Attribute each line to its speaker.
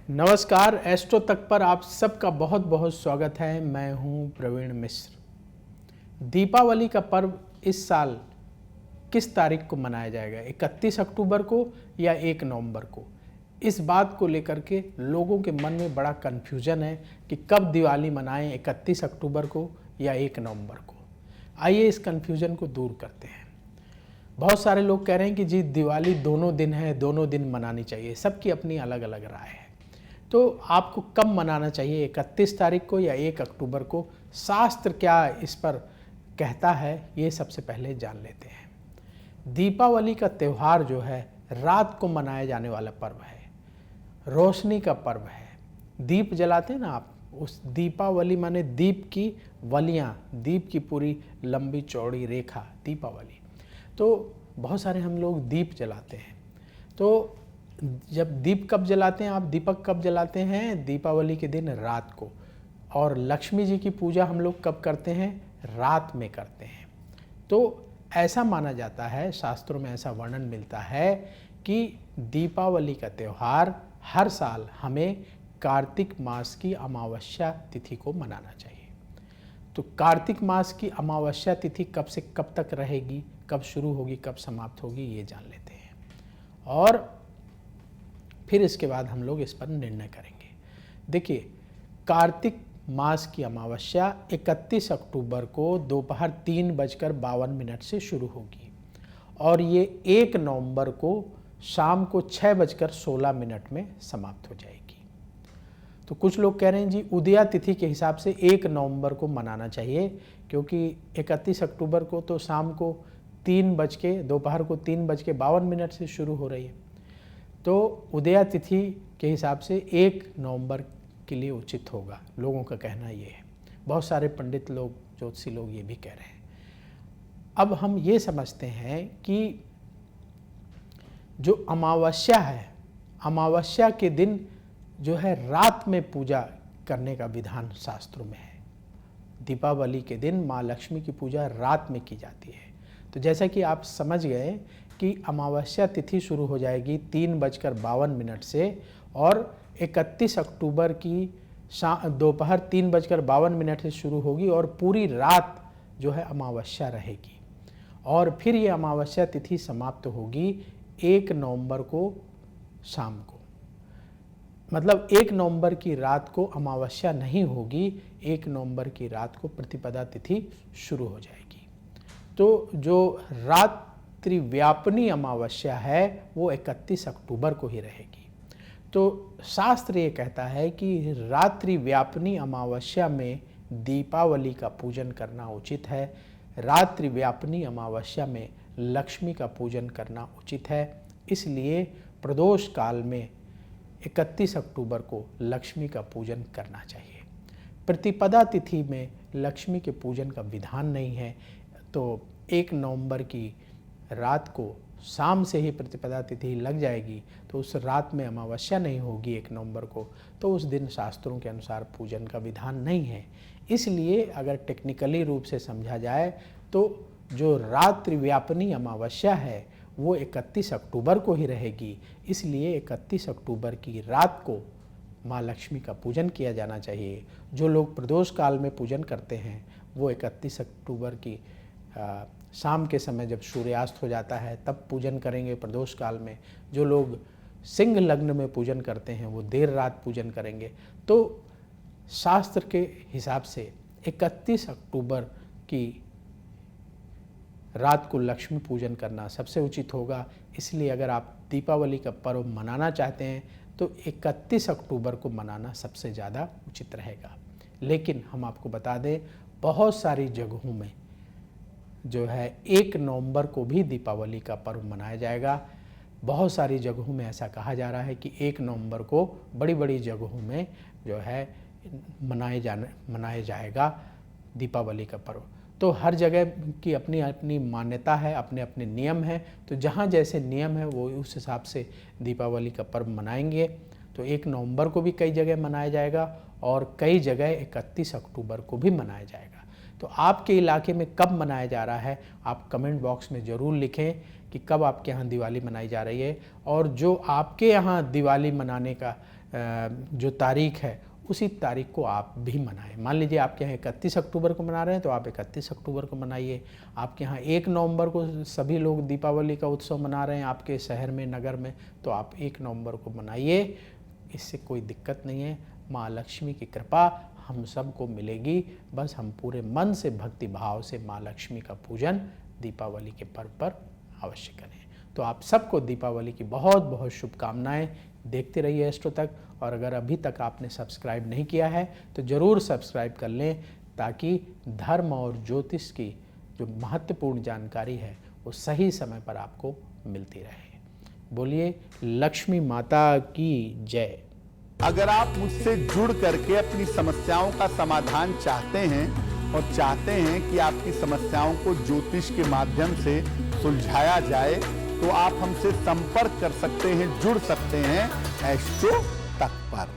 Speaker 1: नमस्कार, एस्ट्रो तक पर आप सबका बहुत बहुत स्वागत है। मैं हूं प्रवीण मिश्र। दीपावली का पर्व इस साल किस तारीख को मनाया जाएगा, 31 अक्टूबर को या 1 नवंबर को? इस बात को लेकर के लोगों के मन में बड़ा कन्फ्यूजन है कि कब दिवाली मनाएं, 31 अक्टूबर को या 1 नवंबर को। आइए इस कन्फ्यूजन को दूर करते हैं। बहुत सारे लोग कह रहे हैं कि जी दिवाली दोनों दिन है, दोनों दिन मनानी चाहिए। सबकी अपनी अलग अलग राय है। तो आपको कब मनाना चाहिए, 31 तारीख को या 1 अक्टूबर को? शास्त्र क्या इस पर कहता है, ये सबसे पहले जान लेते हैं। दीपावली का त्यौहार जो है रात को मनाया जाने वाला पर्व है, रोशनी का पर्व है। दीप जलाते हैं ना आप, उस दीपावली माने दीप की वलियाँ, दीप की पूरी लंबी चौड़ी रेखा दीपावली। तो बहुत सारे हम लोग दीप जलाते हैं। तो जब दीप कब जलाते हैं आप, दीपक कब जलाते हैं? दीपावली के दिन रात को। और लक्ष्मी जी की पूजा हम लोग कब करते हैं? रात में करते हैं। तो ऐसा माना जाता है, शास्त्रों में ऐसा वर्णन मिलता है कि दीपावली का त्यौहार हर साल हमें कार्तिक मास की अमावस्या तिथि को मनाना चाहिए। तो कार्तिक मास की अमावस्या तिथि कब से कब तक रहेगी, कब शुरू होगी, कब समाप्त होगी, ये जान लेते हैं। और फिर इसके बाद हम लोग इस पर निर्णय करेंगे। देखिए, कार्तिक मास की अमावस्या 31 अक्टूबर को दोपहर 3:52 से शुरू होगी और ये 1 नवंबर को शाम को 6:16 में समाप्त हो जाएगी। तो कुछ लोग कह रहे हैं जी उदया तिथि के हिसाब से 1 नवंबर को मनाना चाहिए, क्योंकि 31 अक्टूबर को तो शाम को दोपहर को 3:52 से शुरू हो रही है। तो उदया तिथि के हिसाब से 1 नवंबर के लिए उचित होगा, लोगों का कहना ये है। बहुत सारे पंडित लोग, ज्योतिषी लोग ये भी कह रहे हैं। अब हम ये समझते हैं कि जो अमावस्या है, अमावस्या के दिन जो है रात में पूजा करने का विधान शास्त्रों में है। दीपावली के दिन माँ लक्ष्मी की पूजा रात में की जाती है। तो जैसा कि आप समझ गए कि अमावस्या तिथि शुरू हो जाएगी 3:52 से और 31 अक्टूबर की दोपहर 3:52 से शुरू होगी और पूरी रात जो है अमावस्या रहेगी। और फिर ये अमावस्या तिथि समाप्त होगी 1 नवंबर को शाम को। मतलब 1 नवंबर की रात को अमावस्या नहीं होगी, 1 नवंबर की रात को प्रतिपदा तिथि शुरू हो जाएगी। तो जो रात्रि व्यापनी अमावस्या है वो 31 अक्टूबर को ही रहेगी। तो शास्त्र ये कहता है कि रात्रि व्यापनी अमावस्या में दीपावली का पूजन करना उचित है। रात्रि व्यापनी अमावस्या में लक्ष्मी का पूजन करना उचित है। इसलिए प्रदोष काल में 31 अक्टूबर को लक्ष्मी का पूजन करना चाहिए। प्रतिपदा तिथि में लक्ष्मी के पूजन का विधान नहीं है। तो 1 नवंबर की रात को शाम से ही प्रतिपदा तिथि लग जाएगी, तो उस रात में अमावस्या नहीं होगी 1 नवंबर को, तो उस दिन शास्त्रों के अनुसार पूजन का विधान नहीं है। इसलिए अगर टेक्निकली रूप से समझा जाए तो जो रात्रि व्यापनी अमावस्या है वो 31 अक्टूबर को ही रहेगी। इसलिए 31 अक्टूबर की रात को माँ लक्ष्मी का पूजन किया जाना चाहिए। जो लोग प्रदोष काल में पूजन करते हैं वो 31 अक्टूबर की शाम के समय जब सूर्यास्त हो जाता है तब पूजन करेंगे प्रदोष काल में। जो लोग सिंह लग्न में पूजन करते हैं वो देर रात पूजन करेंगे। तो शास्त्र के हिसाब से 31 अक्टूबर की रात को लक्ष्मी पूजन करना सबसे उचित होगा। इसलिए अगर आप दीपावली का पर्व मनाना चाहते हैं तो 31 अक्टूबर को मनाना सबसे ज़्यादा उचित रहेगा। लेकिन हम आपको बता दें, बहुत सारी जगहों में जो है 1 नवंबर को भी दीपावली का पर्व मनाया जाएगा। बहुत सारी जगहों में ऐसा कहा जा रहा है कि 1 नवंबर को बड़ी बड़ी जगहों में जो है मनाया जाएगा दीपावली का पर्व। तो हर जगह की अपनी अपनी मान्यता है, अपने अपने नियम हैं। तो जहाँ जैसे नियम है वो उस हिसाब से दीपावली का पर्व मनाएंगे। तो 1 नवंबर को भी कई जगह मनाया जाएगा और कई जगह 31 अक्टूबर को भी मनाया जाएगा। तो आपके इलाके में कब मनाया जा रहा है आप कमेंट बॉक्स में ज़रूर लिखें कि कब आपके यहाँ दिवाली मनाई जा रही है। और जो आपके यहाँ दिवाली मनाने का जो तारीख है उसी तारीख को आप भी मनाएं। मान लीजिए आपके यहाँ 31 अक्टूबर को मना रहे हैं तो आप 31 अक्टूबर को मनाइए। आपके यहाँ 1 नवंबर को सभी लोग दीपावली का उत्सव मना रहे हैं आपके शहर में, नगर में, तो आप 1 नवंबर को मनाइए। इससे कोई दिक्कत नहीं है। माँ लक्ष्मी की कृपा हम सबको मिलेगी। बस हम पूरे मन से, भक्ति भाव से माँ लक्ष्मी का पूजन दीपावली के पर्व पर अवश्य करें। तो आप सबको दीपावली की बहुत बहुत शुभकामनाएं। देखते रहिए एस्ट्रो तक, और अगर अभी तक आपने सब्सक्राइब नहीं किया है तो ज़रूर सब्सक्राइब कर लें, ताकि धर्म और ज्योतिष की जो महत्वपूर्ण जानकारी है वो सही समय पर आपको मिलती रहे। बोलिए लक्ष्मी माता की जय।
Speaker 2: अगर आप मुझसे जुड़ करके अपनी समस्याओं का समाधान चाहते हैं और चाहते हैं कि आपकी समस्याओं को ज्योतिष के माध्यम से सुलझाया जाए, तो आप हमसे संपर्क कर सकते हैं, जुड़ सकते हैं एस्ट्रो तक पर।